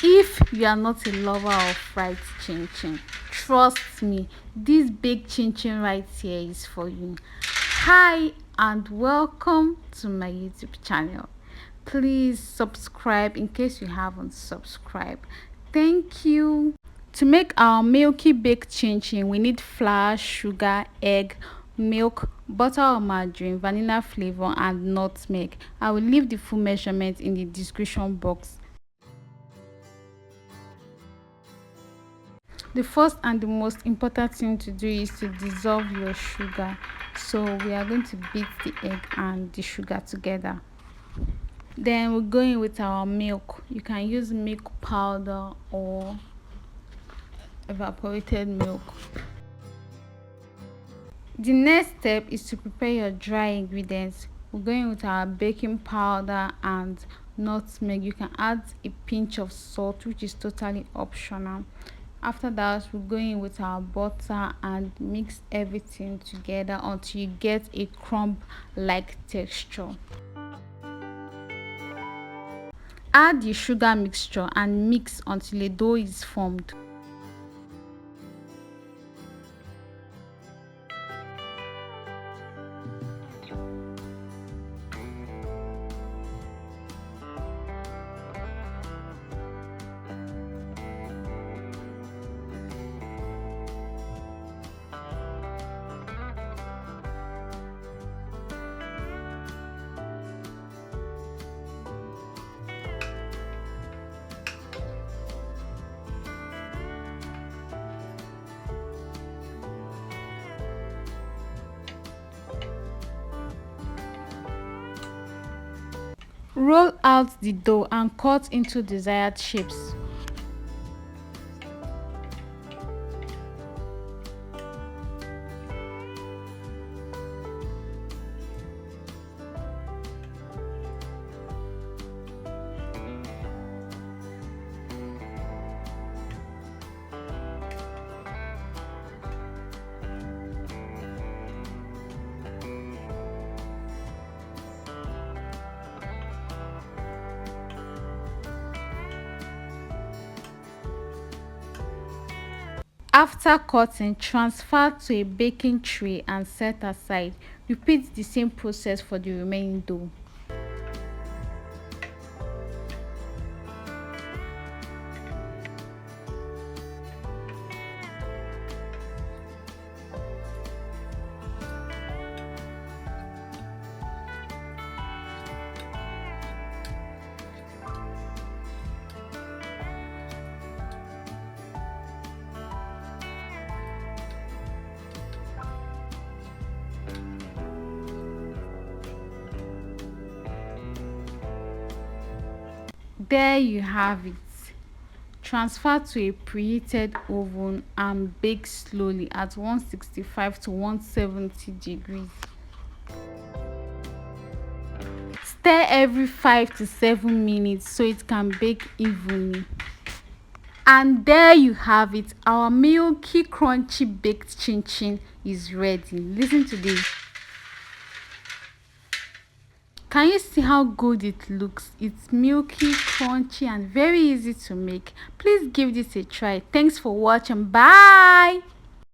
If you are not a lover of fried chinchin, trust me, this baked chinchin right here is for you. Hi and welcome to my YouTube channel. Please subscribe in case you haven't subscribed. Thank you. To make our milky baked chinchin, we need flour, sugar, egg, milk, butter or margarine, vanilla flavor, and nutmeg. I will leave the full measurement in the description box. The first and the most important thing to do is to dissolve your sugar. So we are going to beat the egg and the sugar together. Then we're going with our milk. You can use milk powder or evaporated milk. The next step is to prepare your dry ingredients. We're going with our baking powder and nutmeg. You can add a pinch of salt, which is totally optional. After that, we're going with our butter and mix everything together until you get a crumb like texture. Add the sugar mixture and mix until a dough is formed. Roll out the dough and cut into desired shapes. After cutting, transfer to a baking tray and set aside. Repeat the same process for the remaining dough. There you have it. Transfer to a preheated oven and bake slowly at 165 to 170 degrees. Stir every 5 to 7 minutes so it can bake evenly. And there you have it. Our milky crunchy baked chinchin is ready. Listen to this. Can you see how good it looks? It's milky, crunchy, and very easy to make. Please give this a try. Thanks for watching. Bye.